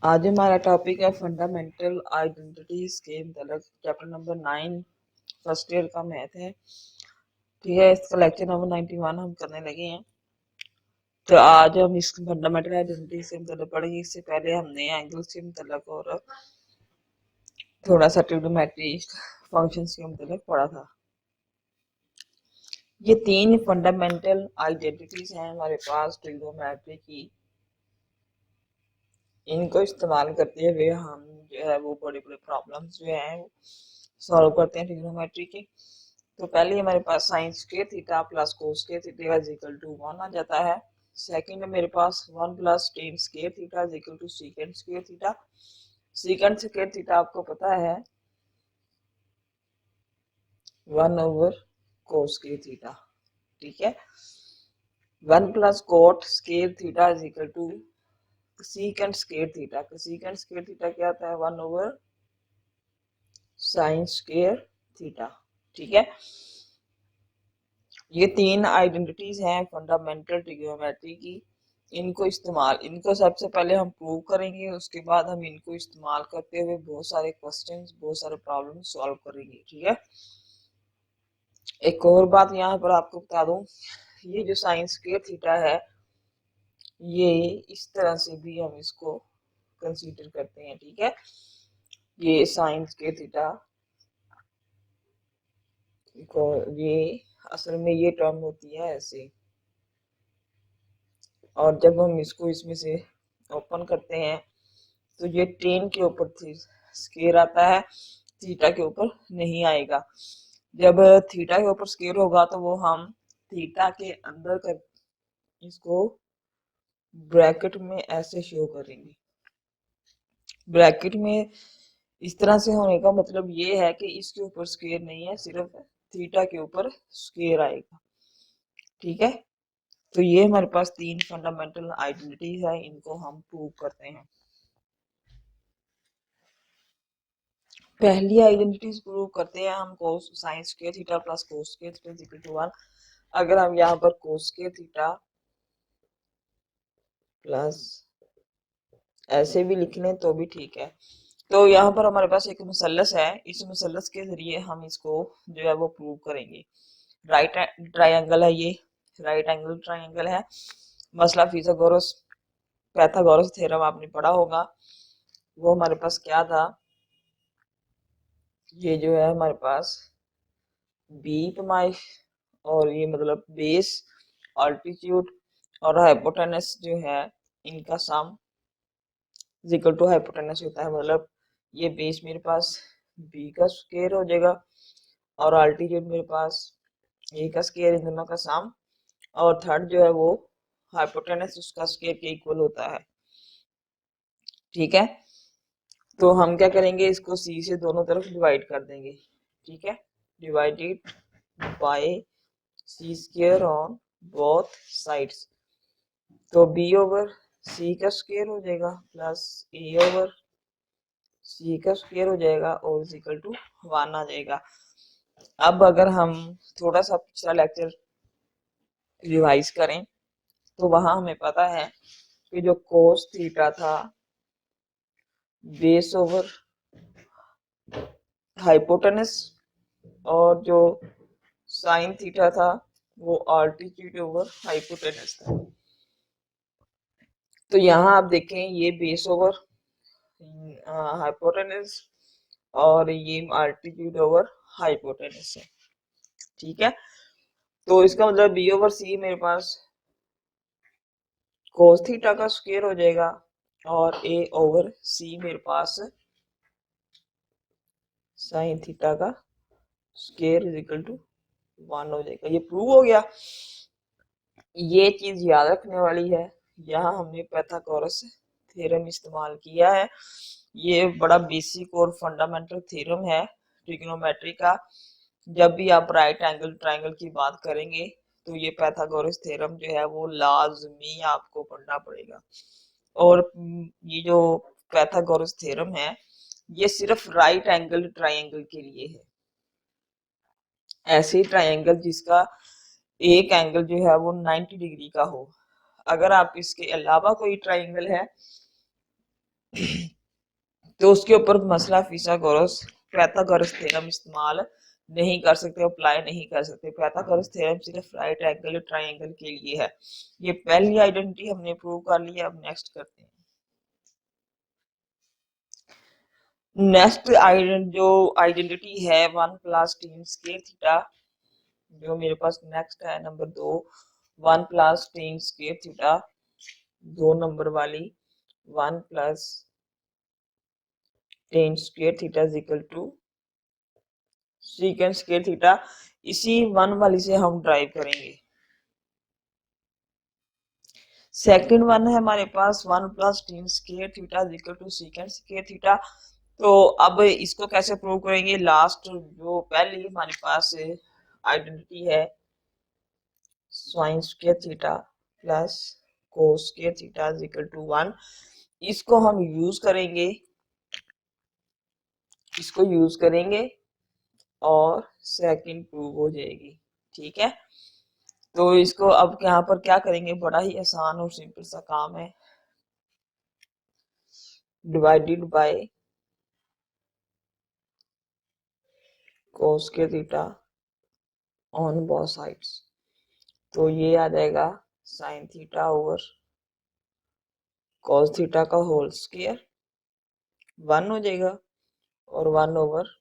आज हमारा टॉपिक है फंडामेंटल आइडेंटिटीज के मतलब चैप्टर नंबर 9 फर्स्ट ईयर का मैथ है। ठीक है, इसका लेक्चर नंबर 91 हम करने लगे हैं। तो आज हम इस फंडामेंटल आइडेंटिटी से मतलब पढ़ेंगे। इससे पहले हमने एंगल से मतलब और थोड़ा सा ट्रिग्नोमेट्री फंक्शन के मतलब पढ़ा था। ये तीन फंडामेंटल आइडेंटिटीज हैं हमारे पास ट्रिग्नोमेट्री की। इनको इस्तेमाल करते हुए हम जो है वो बड़े बड़े प्रॉब्लम्स जो हैं वो सॉल्व करते हैं ट्रिग्नोमेट्री की। तो पहले हमारे पास sine square theta plus cos square theta is equal to 1 आ जाता है। सेकंड में मेरे पास 1 plus tan square theta is equal to secant square theta. Secant square theta आपको पता है 1 ओवर कोस स्क्वायर थीटा। ठीक है, 1 plus cot square theta is equal to secant square theta. Secant square theta क्या आता है 1 ओवर साइन स्क्वायर थीटा। ठीक है, ये तीन आइडेंटिटीज हैं फंडामेंटल ट्रिग्नोमेट्री की। इनको सबसे पहले हम प्रूव करेंगे, उसके बाद हम इनको इस्तेमाल करते हुए बहुत सारे क्वेश्चंस बहुत सारे प्रॉब्लम सॉल्व करेंगे। ठीक है, एक और बात यहाँ पर आपको बता दूं, ये जो साइन स्क्वायर थीटा है ये इस तरह से भी हम इसको कंसीडर करते हैं। ठीक है, ये साइन स्क्वायर थीटा को ये असल में ये टर्म होती है ऐसे, और जब हम इसको इसमें से ओपन करते हैं तो ये टेन के ऊपर स्केयर आता है, थीटा के ऊपर नहीं आएगा। जब थीटा के ऊपर स्केयर होगा तो वो हम थीटा के अंदर कर इसको ब्रैकेट में ऐसे शो करेंगे। ब्रैकेट में इस तरह से होने का मतलब ये है कि इसके ऊपर स्केयर नहीं है, सिर्फ थीटा के ऊपर स्केयर आएगा। ठीक है, तो ये हमारे पास तीन फंडामेंटल आइडेंटिटीज है, इनको हम प्रूव करते हैं। पहली आइडेंटिटीज प्रूव करते हैं हम cos sine square theta plus cos square theta is equal to 1। अगर हम यहाँ पर कोस स्क्वायर थीटा प्लस ऐसे भी लिख लें तो भी ठीक है। तो यहाँ पर हमारे पास एक मुसल्लस है, इस मुसल्लस के जरिए हम इसको जो है वो प्रूव करेंगे। राइट ट्रायंगल है ये, राइट एंगल ट्रायंगल है। मसला फिथागोरस पैथागोरस थ्योरम आपने पढ़ा होगा, वो हमारे पास क्या था, ये जो है हमारे पास बी पमाइश और ये मतलब बेस ऑल्टीट्यूड और हाइपोटेनस जो है इनका सम इक्वल टू हाइपोटेनस होता है। मतलब ये बेस मेरे पास बी का स्क्वायर हो जाएगा और ऑल्टीट्यूड मेरे पास ए का स्क्वायर, इन दोनों का सम, और थर्ड जो है वो हाइपोटेनस उसका स्क्वायर के इक्वल होता है। ठीक है, तो हम क्या करेंगे, इसको सी से दोनों तरफ डिवाइड कर देंगे। ठीक है, divided by c square on both sides. तो बी ओवर सी का स्क्वायर हो जाएगा प्लस ए ओवर सी का स्क्वायर हो जाएगा और इज इक्वल टू 1 आ जाएगा। अब अगर हम थोड़ा सा पिछला लेक्चर रिवाइज करें तो वहां हमें पता है कि जो कोस थीटा था बेस ओवर हाइपोटेनस और जो साइन थीटा था वो आल्टीट्यूड ओवर हाइपोटेनस था। तो यहाँ आप देखें ये बेस ओवर हाइपोटेनस और ये आल्टीट्यूड ओवर हाइपोटेनस है। ठीक है, तो इसका मतलब बी ओवर सी मेरे पास कोस थीटा का स्क्वायर हो जाएगा और ए ओवर सी मेरे पास साइन थीटा का स्क्वायर इज इक्वल टू 1 हो जाएगा। ये प्रूव हो गया। ये चीज याद रखने वाली है, यहाँ हमने पाइथागोरस थ्योरम इस्तेमाल किया है। ये बड़ा बेसिक और फंडामेंटल थ्योरम है ट्रिग्नोमेट्री का। जब भी आप राइट एंगल ट्रायंगल की बात करेंगे तो ये पाइथागोरस थ्योरम जो है वो लाजमी आपको पढ़ना पड़ेगा। और ये जो पाइथागोरस थ्योरम है ये सिर्फ राइट एंगल ट्रायंगल के लिए है। ऐसे ट्रायंगल जिसका एक एंगल जो है वो 90 डिग्री का हो। अगर आप इसके अलावा कोई ट्रायंगल है तो उसके ऊपर मसला फिसागोरस पैथागोरस थ्योरम इस्तेमाल नहीं कर सकते, अप्लाई नहीं कर सकते। पैथागोरस थ्योरम सिर्फ राइट एंगल ट्राइंगल के लिए है। ये पहली आइडेंटिटी हमने प्रूव कर लिया। अब नेक्स्ट करते हैं। नेक्स्ट जो आइडेंटिटी है 1 प्लस टेन स्क्वायर थीटा, जो मेरे पास नेक्स्ट है number 2, 1 plus tan square theta, 2 number वाली 1 plus tan square theta is equal to secant square theta. इसी 1 वाली से हम ड्राइव करेंगे। सेकंड वन है हमारे पास 1 plus tan square theta is equal to secant square theta. तो अब इसको कैसे प्रूव करेंगे? लास्ट जो पहली हमारे पास आइडेंटिटी है sine square theta plus cos square theta is equal to 1, इसको हम यूज करेंगे, इसको यूज करेंगे और सेकंड प्रूव हो जाएगी। ठीक है, तो इसको अब यहाँ पर क्या करेंगे? बड़ा ही आसान और सिंपल सा काम है। Divided bye cos square theta on both sides, तो ये आ जाएगा sine theta over cos theta का होल स्क्वायर 1 हो जाएगा और 1 ओवर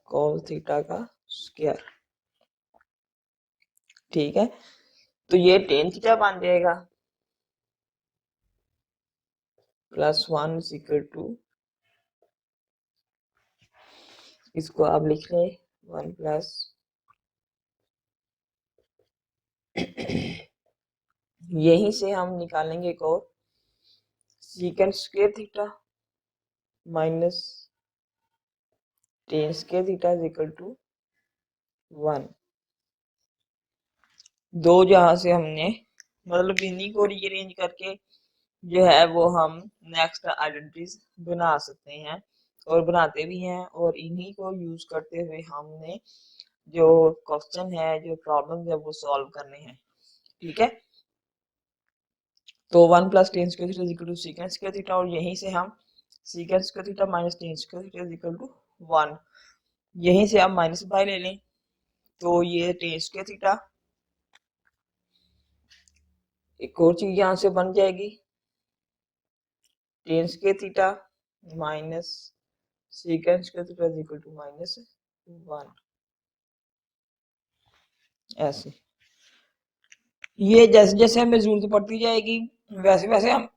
cos थीटा का स्क्वायर। ठीक है, तो ये टेन थीटा बन जाएगा प्लस 1 इज इक्वल टू, इसको आप लिख लें 1 प्लस यहीं से हम निकालेंगे एक और secant square theta minus tan square theta is equal to 1। दो जहां से हमने मतलब इन्हीं को रीअरेंज करके जो है वो हम नेक्स्ट आइडेंटिटीज बना सकते हैं और बनाते भी हैं, और इन्हीं को यूज करते हुए हमने जो क्वेश्चन है, जो प्रॉब्लम है वो सॉल्व करने हैं। ठीक है, तो 1 plus tan square theta equal to secant square theta, और यहीं से हम secant square theta minus tan square theta equal to 1, यहीं से आप माइनस बाय ले लें, तो ये टेन स्क्वायर थीटा, एक और चीज यहाँ से बन जाएगी tan square theta minus secant square theta equal to minus 1। ऐसे ये जैसे जैसे हमें जरूरत पड़ती जाएगी वैसे वैसे हम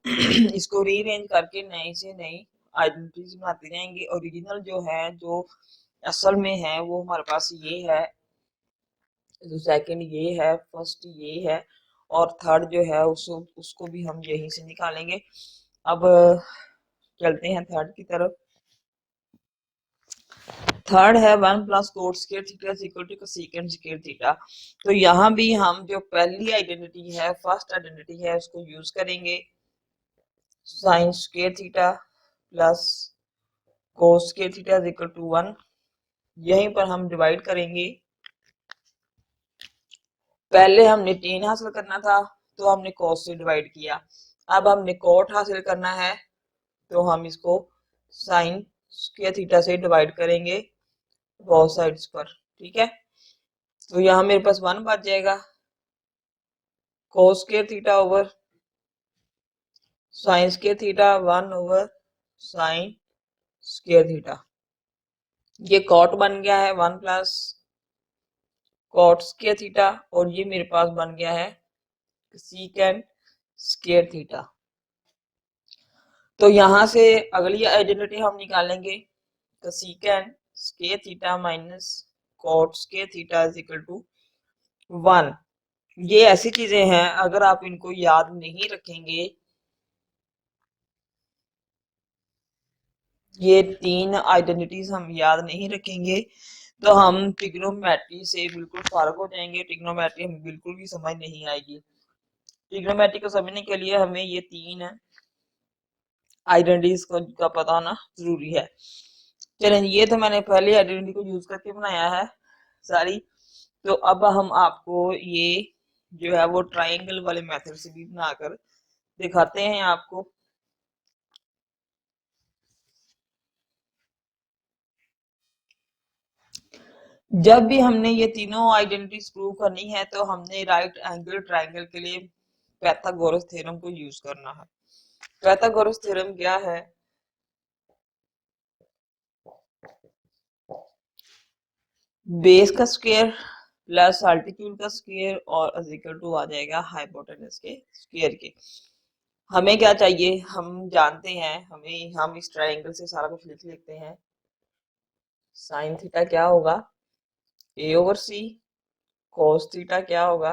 इसको रीअरेंज करके नई से नई आइडेंटिटीज बनाते जाएंगे। ओरिजिनल जो है, जो असल में है, वो हमारे पास ये है, जो सेकंड ये है, फर्स्ट ये है, और थर्ड जो है उसको भी हम यहीं से निकालेंगे। अब चलते हैं थर्ड की तरफ। थर्ड है 1 plus cot square theta equal to secant square theta. तो यहाँ भी हम जो पहली आइडेंटिटी है, फर्स्ट आइडेंटिटी है, उसको यूज करेंगे sine square theta plus cos square theta equal to 1। यहीं पर हम डिवाइड करेंगे। पहले हमने टेन हासिल करना था तो हमने कोस से डिवाइड किया, अब हमने कोट हासिल करना है तो हम इसको साइन स्क्वायर थीटा से डिवाइड करेंगे बोथ साइड्स पर। ठीक है, तो यहाँ मेरे पास 1 बच जाएगा कोस square theta over sign square theta 1 over sign square theta. ये कॉट बन गया है 1 प्लस कॉट स्क्वायर थीटा, और ये मेरे पास बन गया है सीकेंड स्क्वायर थीटा। तो यहां से अगली आइडेंटिटी हम निकालेंगे secant square theta minus cot square theta is equal to 1। ये ऐसी चीजें हैं अगर आप इनको याद नहीं रखेंगे, ये तीन आइडेंटिटीज हम याद नहीं रखेंगे तो हम ट्रिग्नोमेट्री से बिल्कुल फारग हो जाएंगे। ट्रिग्नोमेट्री हमें बिल्कुल भी समझ नहीं आएगी। ट्रिग्नोमेट्री को समझने के लिए हमें ये तीन आइडेंटिटीज का पता होना जरूरी है। चलें, ये तो मैंने पहले आइडेंटिटी को यूज करके बनाया है सारी। तो अब हम आपको ये जो है वो ट्राइंगल वाले मेथड से भी बनाकर दिखाते हैं आपको। जब भी हमने ये तीनों आइडेंटिटीज प्रूव करनी है तो हमने राइट एंगल ट्राइंगल के लिए पाइथागोरस थ्योरम को यूज करना है। पाइथागोरस थ्योरम क्या है? बेस का स्क्वायर प्लस अल्टीट्यूड का स्क्वायर और इक्वल टू आ जाएगा हाइपोटेनस के स्क्वायर के। हमें क्या चाहिए? हम जानते हैं, हम इस ट्राइंगल से सारा कुछ लिख लेते हैं। साइन थीटा क्या होगा? ए ओवर सी। कोस थीटा क्या होगा?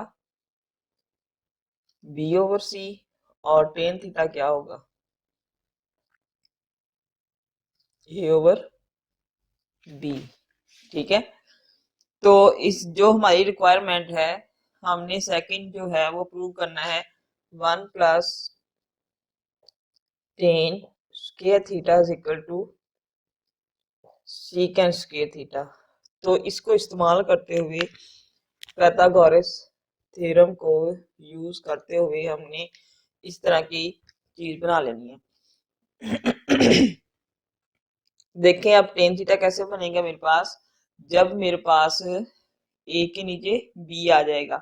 बी ओवर सी। और टेन थीटा क्या होगा? ए ओवर बी। ठीक है, तो इस जो हमारी रिक्वायरमेंट है, हमने सेकंड जो है वो प्रूव करना है 1 plus tan square theta is equal to secant square theta. तो इसको इस्तेमाल करते हुए पाइथागोरस थ्योरम को यूज करते हुए हमने इस तरह की चीज बना लेनी है। देखें अब टेन थीटा कैसे बनेगा मेरे पास। जब मेरे पास ए के नीचे बी आ जाएगा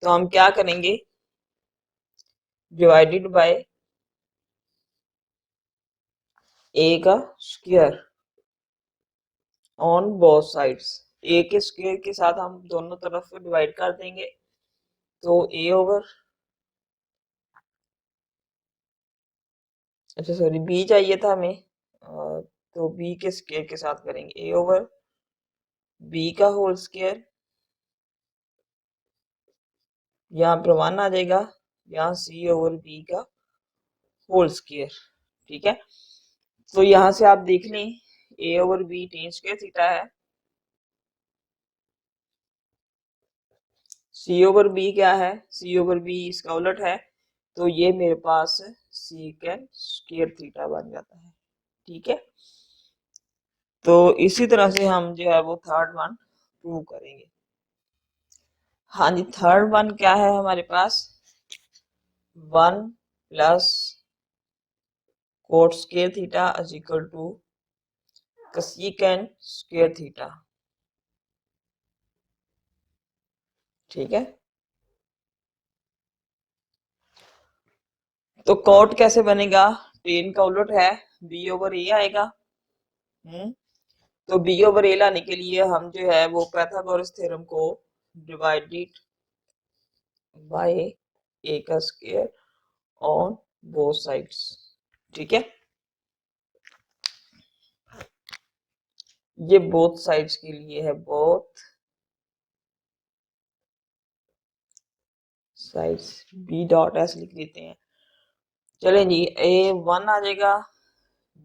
तो हम क्या करेंगे? डिवाइडेड बाय ए का स्क्वायर ऑन बोथ साइड्स। ए के स्क्वायर के साथ हम दोनों तरफ डिवाइड कर देंगे तो ए ओवर, अच्छा सॉरी बी चाहिए था हमें, तो बी के स्क्वायर के साथ करेंगे ए ओवर बी का होल स्क्वायर। यहाँ पर 1 आ जाएगा, यहाँ सी ओवर बी का होल स्क्वायर। ठीक है, तो यहाँ से आप देख लें A over B tan square theta है, सी ओवर बी क्या है? सी ओवर बी इसका उलट है, तो ये मेरे पास सीकेंड स्क्वायर थीटा बन जाता है। ठीक है, तो इसी तरह से हम जो है वो थर्ड वन प्रूव करेंगे। हाँ जी, थर्ड वन क्या है हमारे पास? 1 plus cot square theta is equal to cosecant square theta. ठीक है, तो कोट कैसे बनेगा? टेन का उलट है, बी ओवर ए आएगा। तो बी ओवर ए लाने के लिए हम जो है वो पाइथागोरस थ्योरम को डिवाइडेड बाय ए का स्क्वायर ऑन बोथ साइड्स। ठीक है, ये बोथ साइड्स के लिए है, both sides B dot S लिख देते हैं। चलें जी, ए 1 आ जाएगा,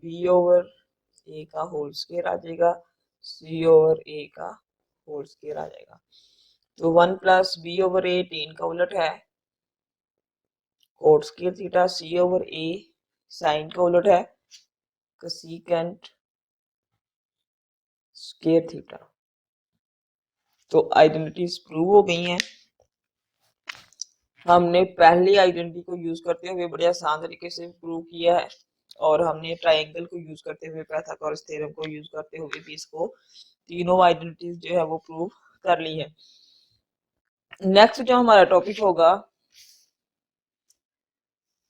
बी ओवर ए का होल स्क्वायर आ जाएगा, सी ओवर ए का होल स्क्वायर आ जाएगा। तो 1 प्लस बी ओवर ए टेन का उलट है, कोट स्क्वायर थीटा, सी ओवर ए साइन का उलट है, कसीकेंट स्क्वायर थीटा। तो आइडेंटिटीज प्रूव हो गई हैं। हमने पहली आइडेंटिटी को यूज करते हुए बड़े आसान तरीके से प्रूव किया है, और हमने ट्राइंगल को यूज करते हुए पाइथागोरस थ्योरम को यूज करते हुए भी इसको तीनों आइडेंटिटीज जो है वो प्रूव कर ली है। नेक्स्ट जो हमारा टॉपिक होगा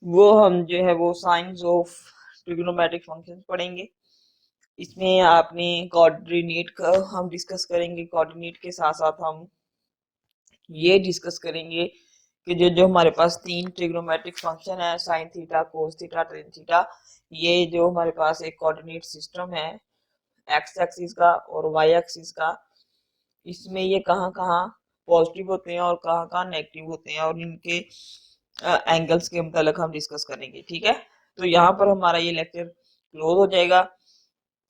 वो हम जो है वो साइंस ऑफ ट्रिग्नोमेट्रिक फंक्शंस पढ़ेंगे। इसमें आपने कोऑर्डिनेट का हम डिस्कस करेंगे, कोऑर्डिनेट के साथ साथ हम ये डिस्कस करेंगे कि जो जो हमारे पास तीन ट्रिग्नोमेट्रिक फंक्शन है, sine theta, cos theta, tan theta, ये जो हमारे पास एक कोऑर्डिनेट सिस्टम है एक्स एक्सिस का और वाई एक्सिस का, इसमें ये कहाँ कहाँ पॉजिटिव होते हैं और कहाँ कहाँ नेगेटिव होते हैं, और इनके एंगल्स के मतलब हम डिस्कस करेंगे। ठीक है, तो यहाँ पर हमारा ये लेक्चर क्लोज हो जाएगा,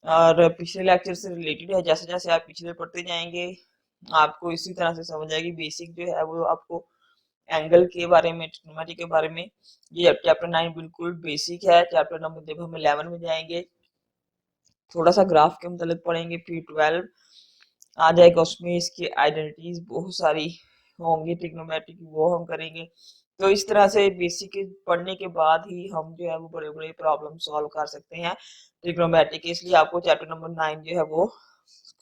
और पिछले लेक्चर से रिलेटेड है। जैसे जैसे आप पिछले पढ़ते जाएंगे आपको इसी तरह से समझ आएगी। बेसिक जो है वो आपको एंगल के बारे में, ट्रिग्नोमेट्री के बारे में, ये चैप्टर 9 बिल्कुल बेसिक है। चैप्टर नंबर जब हम 11 में जाएंगे थोड़ा सा ग्राफ के मतलब पढ़ेंगे, फिर 12 आ जाएगा, उसमें इसकी आइडेंटिटीज बहुत सारी होंगी ट्रिग्नोमेट्री की, वो हम करेंगे। तो इस तरह से बेसिक पढ़ने के बाद ही हम जो है वो बड़े बड़े प्रॉब्लम सॉल्व कर सकते हैं ट्रिग्नोमेट्री के। इसलिए आपको चैप्टर नंबर 9 जो है वो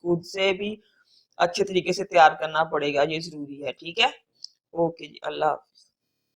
खुद से भी अच्छे तरीके से तैयार करना पड़ेगा, ये ज़रूरी है। ठीक है? ओके जी, अल्लाह हाफ़िज़।